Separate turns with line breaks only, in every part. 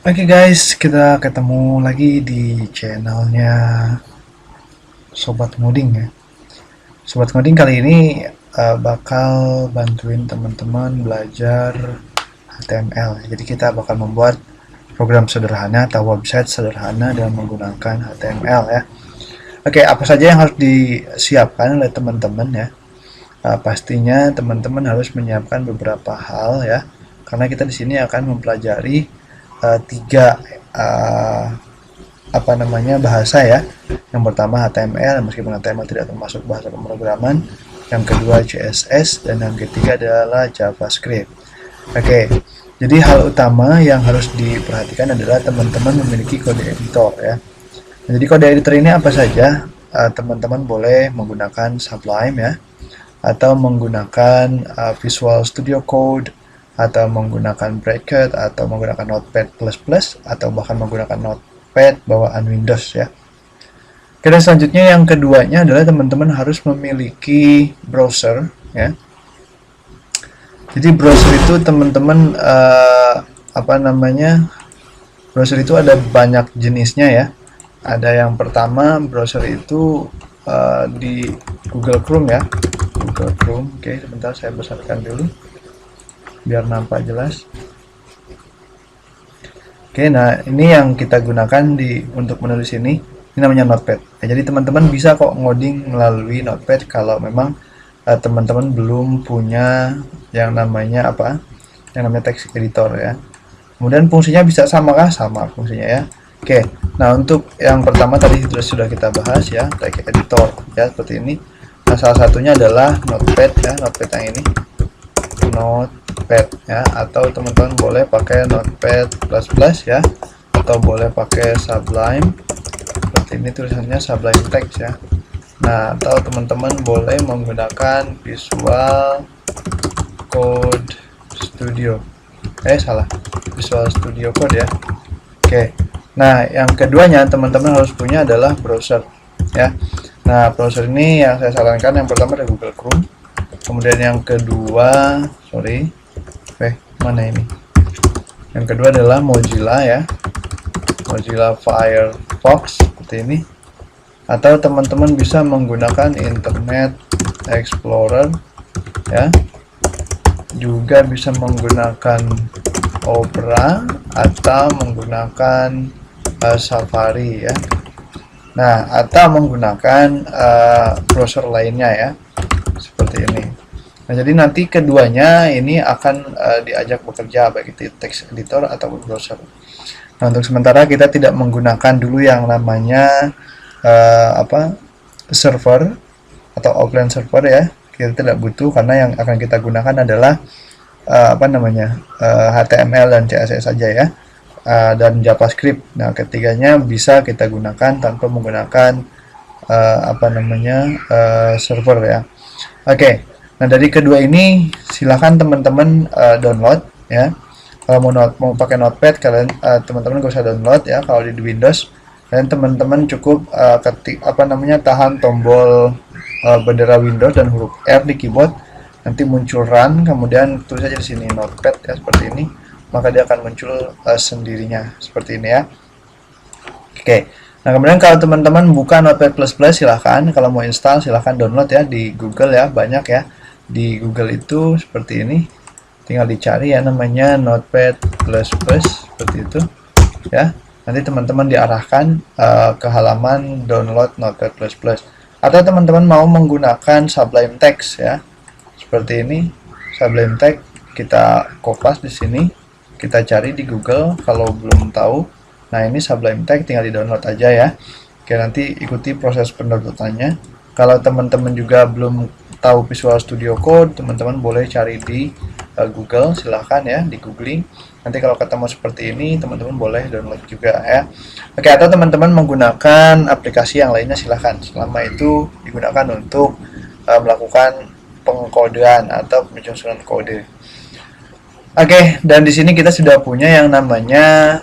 Oke guys, kita ketemu lagi di channelnya Sobat Ngoding ya. Sobat Ngoding kali ini bakal bantuin teman-teman belajar HTML. Jadi kita bakal membuat program sederhana atau website sederhana dengan menggunakan HTML ya. Oke, apa saja yang harus disiapkan oleh teman-teman ya? Pastinya teman-teman harus menyiapkan beberapa hal ya, karena kita di sini akan mempelajari tiga bahasa ya. Yang pertama HTML, meskipun HTML tidak termasuk bahasa pemrograman. Yang kedua CSS, dan yang ketiga adalah JavaScript. Oke, jadi hal utama yang harus diperhatikan adalah teman-teman memiliki kode editor ya. Jadi kode editor ini apa saja? Teman-teman boleh menggunakan Sublime ya, atau menggunakan Visual Studio Code, atau menggunakan Bracket, atau menggunakan Notepad++, atau bahkan menggunakan Notepad bawaan Windows ya. Oke, dan selanjutnya yang keduanya adalah teman-teman harus memiliki browser ya. Jadi browser itu teman-teman browser itu ada banyak jenisnya ya. Ada yang pertama, browser itu di Google Chrome ya. Google Chrome. Oke, sebentar saya besarkan dulu biar nampak jelas. Oke, nah ini yang kita gunakan untuk menulis ini. Ini namanya Notepad. Ya, jadi teman-teman bisa kok ngoding melalui Notepad kalau memang teman-teman belum punya yang namanya text editor ya. Kemudian fungsinya bisa sama kah? Sama fungsinya ya. Oke, nah untuk yang pertama tadi sudah kita bahas ya, text editor ya, seperti ini. Nah, salah satunya adalah Notepad ya, Notepad yang ini. Notepad ya, atau teman-teman boleh pakai Notepad++ ya, atau boleh pakai Sublime. Seperti ini tulisannya Sublime Text ya. Nah, atau teman-teman boleh menggunakan Visual Code Studio. Visual Studio Code ya. Oke. Nah, yang keduanya teman-teman harus punya adalah browser ya. Nah, browser ini yang saya sarankan yang pertama ada Google Chrome. Kemudian yang kedua, mana ini? Yang kedua adalah Mozilla ya. Mozilla Firefox seperti ini. Atau teman-teman bisa menggunakan Internet Explorer ya. Juga bisa menggunakan Opera atau menggunakan Safari ya. Nah, atau menggunakan browser lainnya ya, seperti ini. Nah, jadi nanti keduanya ini akan diajak bekerja, baik itu text editor atau browser. Nah, untuk sementara kita tidak menggunakan dulu yang namanya server atau offline server ya. Kita tidak butuh, karena yang akan kita gunakan adalah HTML dan CSS saja ya, dan JavaScript. Nah, ketiganya bisa kita gunakan tanpa menggunakan server ya. Oke. Nah, dari kedua ini silahkan teman-teman download ya. Kalau mau pakai Notepad, kalian teman-teman gak usah download ya. Kalau di Windows, dan teman-teman cukup tahan tombol bendera Windows dan huruf R di keyboard, nanti muncul run, kemudian tulis saja di sini Notepad ya, seperti ini, maka dia akan muncul sendirinya seperti ini ya. Oke. Nah, kemudian kalau teman-teman buka Notepad++, silahkan, kalau mau install silahkan download ya di Google ya, banyak ya di Google itu seperti ini, tinggal dicari ya namanya Notepad++ seperti itu ya. Nanti teman-teman diarahkan ke halaman download Notepad++. Atau teman-teman mau menggunakan Sublime Text ya, seperti ini. Sublime Text kita kopas di sini, kita cari di Google kalau belum tahu. Nah, ini Sublime Text, tinggal di-download aja ya. Oke, nanti ikuti proses pendownloadannya. Kalau teman-teman juga belum tahu Visual Studio Code, teman-teman boleh cari di Google, silahkan ya, di googling. Nanti kalau ketemu seperti ini, teman-teman boleh download juga ya. Oke, atau teman-teman menggunakan aplikasi yang lainnya silahkan, selama itu digunakan untuk melakukan pengkodean atau penyusunan kode. Oke, dan di sini kita sudah punya yang namanya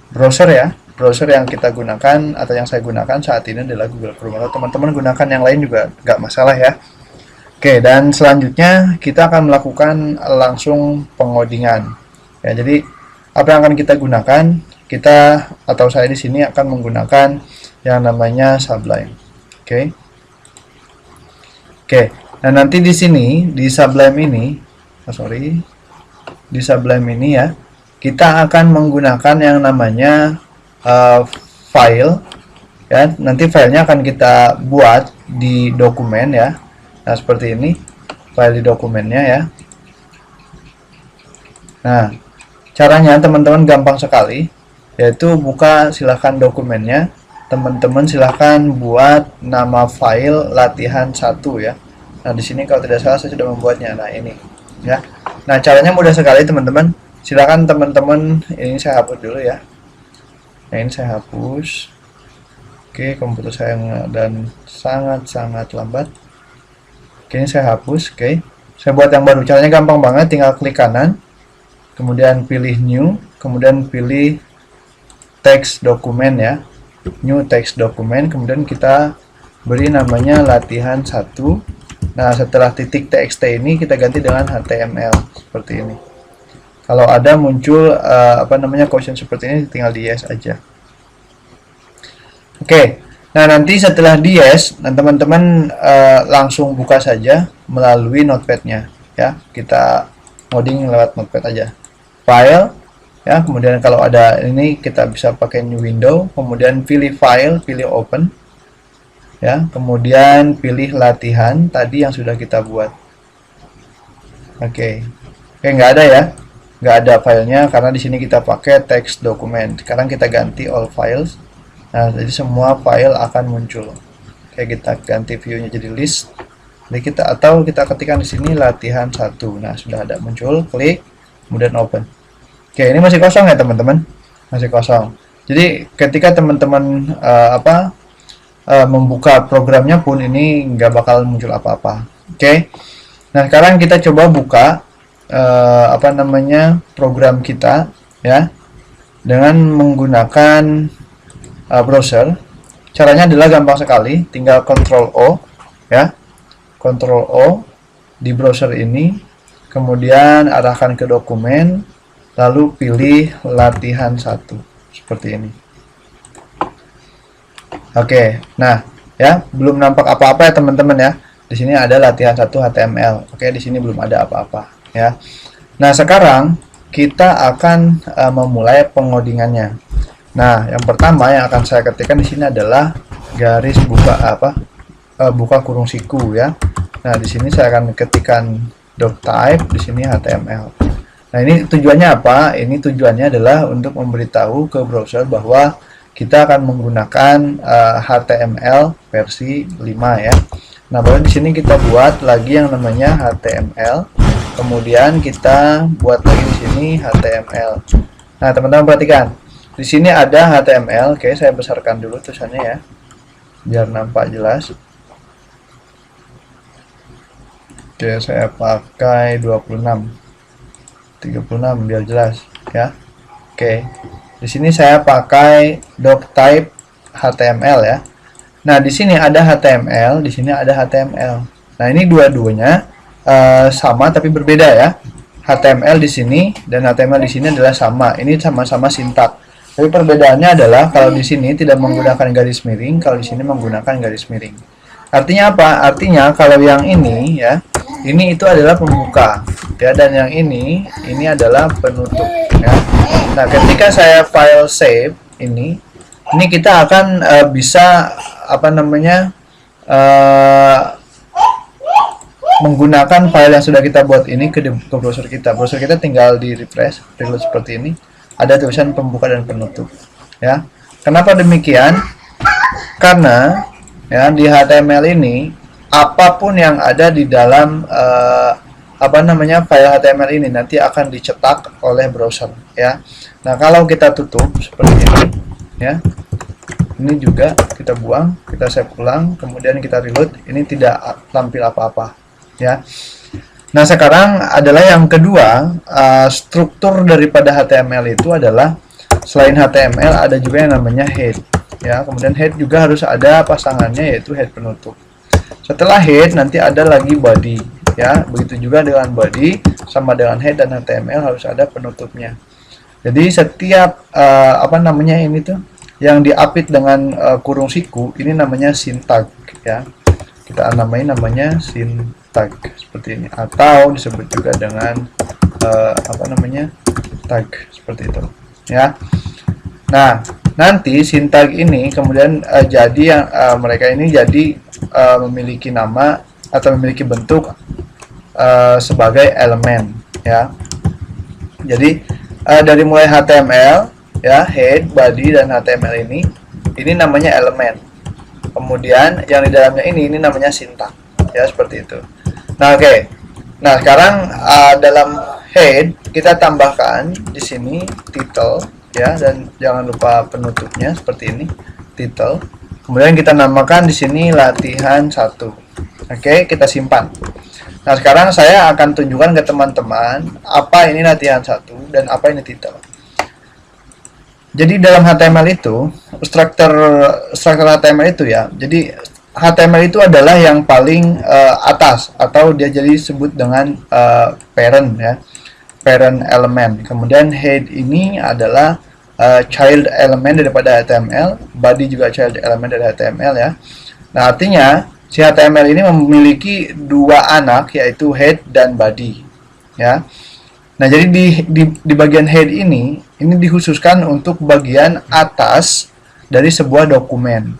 browser ya. Browser yang kita gunakan atau yang saya gunakan saat ini adalah Google Chrome. Atau teman-teman gunakan yang lain juga nggak masalah ya. Oke, dan selanjutnya kita akan melakukan langsung pengodingan. Ya, jadi apa yang akan kita gunakan? Kita atau saya di sini akan menggunakan yang namanya Sublime. Oke. Oke. Nah, nanti di sini di Sublime ini, di Sublime ini ya, kita akan menggunakan yang namanya file ya. Nanti filenya akan kita buat di dokumen ya. Nah, seperti ini file di dokumennya ya. Nah, caranya teman-teman gampang sekali, yaitu buka silahkan dokumennya, teman-teman silahkan buat nama file latihan 1 ya. Nah, di sini kalau tidak salah saya sudah membuatnya. Nah, ini ya. Nah, caranya mudah sekali teman-teman. Silahkan teman-teman, ini saya hapus dulu ya. Nah, ini saya hapus. Oke, komputer saya dan sangat-sangat lambat. Oke, ini saya hapus. Oke, saya buat yang baru. Caranya gampang banget, tinggal klik kanan, kemudian pilih new, kemudian pilih text dokumen ya, new text dokumen, kemudian kita beri namanya latihan 1. Nah, setelah titik txt ini kita ganti dengan html seperti ini. Kalau ada muncul question seperti ini, tinggal di yes aja. Oke. Nah, nanti setelah di yes, nah teman-teman langsung buka saja melalui notepadnya ya. Kita ngoding lewat notepad aja. File ya, kemudian kalau ada ini kita bisa pakai new window, kemudian pilih file, pilih open ya, kemudian pilih latihan tadi yang sudah kita buat. Oke, nggak ada ya, nggak ada filenya karena di sini kita pakai text dokumen. Sekarang kita ganti all files. Nah, jadi semua file akan muncul. Oke, kita ganti view-nya jadi list. Jadi kita ketikkan di sini latihan 1. Nah, sudah ada muncul, klik, kemudian open. Oke, ini masih kosong ya teman-teman, masih kosong. Jadi ketika teman-teman membuka programnya pun ini nggak bakal muncul apa-apa. Oke, nah sekarang kita coba buka program kita ya dengan menggunakan browser. Caranya adalah gampang sekali, tinggal Ctrl O ya, Ctrl O di browser ini, kemudian arahkan ke dokumen, lalu pilih latihan 1 seperti ini. Oke, nah ya, belum nampak apa-apa ya teman-teman ya. Di sini ada latihan 1 HTML. Oke, di sini belum ada apa-apa ya. Nah, sekarang kita akan memulai pengodingannya. Nah, yang pertama yang akan saya ketikkan di sini adalah garis buka kurung siku ya. Nah, di sini saya akan ketikkan doctype, di sini HTML. Nah, ini tujuannya apa? Ini tujuannya adalah untuk memberitahu ke browser bahwa kita akan menggunakan HTML versi 5 ya. Nah, baru di sini kita buat lagi yang namanya HTML. Kemudian kita buat lagi di sini HTML. Nah, teman-teman perhatikan. Di sini ada HTML. Oke, saya besarkan dulu tulisannya ya, biar nampak jelas. Oke, saya pakai 26, 36 biar jelas ya. Oke, di sini saya pakai doctype HTML ya. Nah, di sini ada HTML, di sini ada HTML. Nah, ini dua-duanya sama tapi berbeda ya. HTML di sini dan HTML di sini adalah sama. Ini sama-sama sintak. Tapi perbedaannya adalah kalau di sini tidak menggunakan garis miring, kalau di sini menggunakan garis miring. Artinya apa? Artinya kalau yang ini ya, ini itu adalah pembuka ya, dan yang ini adalah penutup ya. Nah, ketika saya file save ini kita akan bisa menggunakan file yang sudah kita buat ini ke browser kita. Browser kita tinggal di refresh, reload seperti ini. Ada tulisan pembuka dan penutup ya. Kenapa demikian? Karena ya, di HTML ini apapun yang ada di dalam file HTML ini nanti akan dicetak oleh browser ya. Nah, kalau kita tutup seperti ini ya, ini juga kita buang, kita save ulang, kemudian kita reload, ini tidak tampil apa-apa ya. Nah, sekarang adalah yang kedua, struktur daripada HTML itu adalah selain HTML ada juga yang namanya head ya. Kemudian head juga harus ada pasangannya, yaitu head penutup. Setelah head nanti ada lagi body ya. Begitu juga dengan body, sama dengan head dan HTML harus ada penutupnya. Jadi setiap apa namanya ini tuh yang diapit dengan kurung siku ini namanya sintag ya. Kita namanya sintag seperti ini, atau disebut juga dengan apa namanya tag seperti itu ya. Nah, nanti sintag ini kemudian jadi yang mereka ini jadi memiliki nama atau memiliki bentuk sebagai elemen ya. Jadi dari mulai HTML ya, head, body dan HTML ini namanya elemen. Kemudian yang di dalamnya ini namanya sintak ya, seperti itu. Nah, oke. Nah, sekarang dalam head kita tambahkan di sini title ya, dan jangan lupa penutupnya seperti ini, title. Kemudian kita namakan di sini latihan 1. Oke, kita simpan. Nah, sekarang saya akan tunjukkan ke teman-teman apa ini latihan 1 dan apa ini title. Jadi dalam HTML itu, struktur HTML itu ya. Jadi HTML itu adalah yang paling atas, atau dia jadi disebut dengan parent ya, parent element. Kemudian head ini adalah child element daripada HTML, body juga child element dari HTML ya. Nah, artinya si HTML ini memiliki dua anak, yaitu head dan body ya. Nah, jadi di bagian head ini dikhususkan untuk bagian atas dari sebuah dokumen.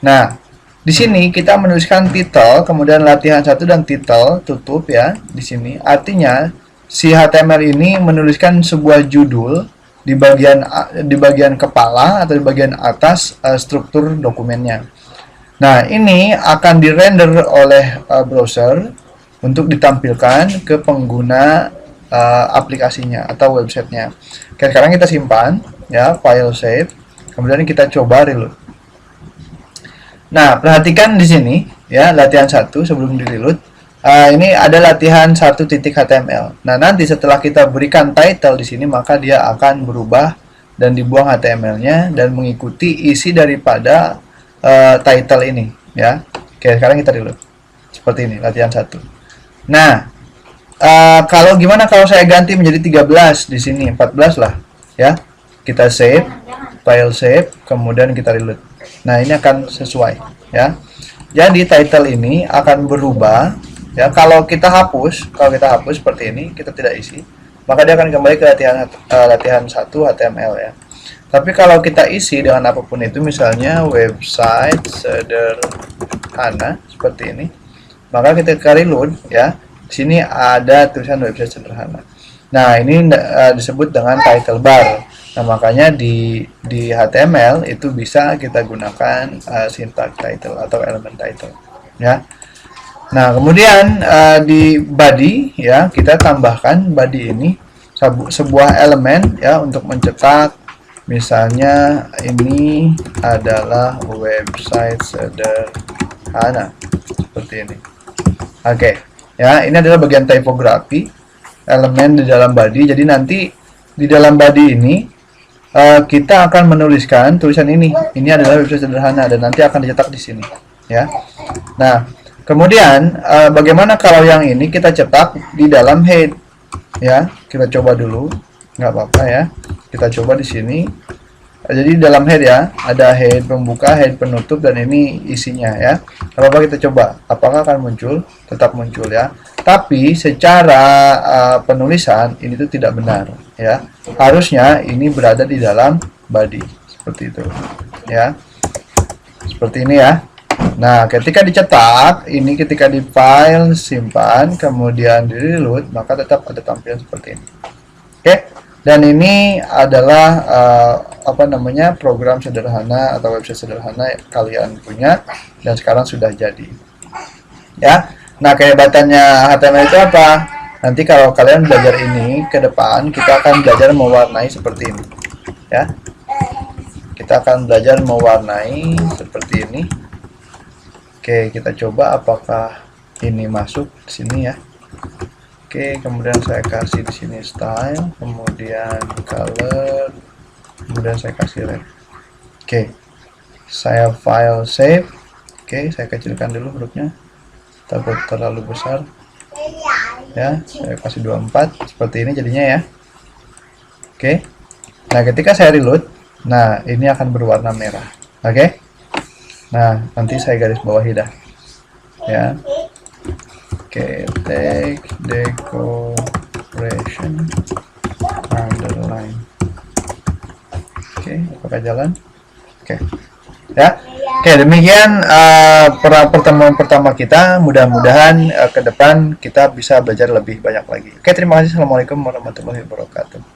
Nah, di sini kita menuliskan title, kemudian latihan 1 dan title tutup ya di sini. Artinya si HTML ini menuliskan sebuah judul di bagian kepala atau di bagian atas struktur dokumennya. Nah, ini akan dirender oleh browser untuk ditampilkan ke pengguna aplikasinya atau websitenya. Oke, sekarang kita simpan ya, file save, kemudian kita coba reload. Nah, perhatikan di sini ya, latihan 1 sebelum di reload. Ini ada latihan 1.html. Nah, nanti setelah kita berikan title di sini, maka dia akan berubah dan dibuang HTML-nya dan mengikuti isi daripada title ini ya. Oke, sekarang kita reload. Seperti ini latihan 1. Nah, kalau gimana kalau saya ganti menjadi 13 di sini, 14 lah ya. Kita save, file save, kemudian kita reload. Nah, ini akan sesuai ya. Jadi title ini akan berubah ya. Kalau kita hapus seperti ini, kita tidak isi, maka dia akan kembali ke latihan 1 HTML ya. Tapi kalau kita isi dengan apapun itu, misalnya website sederhana seperti ini, maka kita reload ya. Di sini ada tulisan website sederhana. Nah, ini disebut dengan title bar. Nah, makanya di HTML itu bisa kita gunakan syntax title atau elemen title ya. Nah, kemudian di body ya, kita tambahkan body ini sebuah elemen ya untuk mencetak, misalnya ini adalah website sederhana seperti ini. Oke. Ya, ini adalah bagian tipografi elemen di dalam body. Jadi nanti di dalam body ini kita akan menuliskan tulisan ini. Ini adalah website sederhana dan nanti akan dicetak di sini, ya. Nah, kemudian bagaimana kalau yang ini kita cetak di dalam head, ya? Kita coba dulu, nggak apa-apa ya. Kita coba di sini. Jadi dalam head ya, ada head pembuka, head penutup, dan ini isinya ya. Apa kita coba, apakah akan muncul? Tetap muncul ya. Tapi secara penulisan ini tuh tidak benar ya. Harusnya ini berada di dalam body seperti itu ya. Seperti ini ya. Nah, ketika dicetak, ini ketika di file simpan, kemudian di reload, maka tetap ada tampilan seperti ini. Oke. Dan ini adalah apa namanya, program sederhana atau website sederhana yang kalian punya dan sekarang sudah jadi ya. Nah, kehebatannya HTML itu apa? Nanti kalau kalian belajar ini ke depan, kita akan belajar mewarnai seperti ini ya. Kita akan belajar mewarnai seperti ini. Oke, kita coba apakah ini masuk di sini ya. Oke, kemudian saya kasih di sini style, kemudian color, kemudian saya kasih red. Oke, saya file save. Oke, saya kecilkan dulu hurufnya, takut terlalu besar ya. Saya kasih 24 seperti ini jadinya ya. Oke, Nah, ketika saya reload, nah ini akan berwarna merah. Oke? Nah, nanti saya garis bawahi dah. Ya. Oke, text decoration underline. Oke, apakah jalan? Oke. Ya. Oke, demikian pertemuan pertama kita. Mudah-mudahan ke depan kita bisa belajar lebih banyak lagi. Oke, terima kasih. Assalamualaikum warahmatullahi wabarakatuh.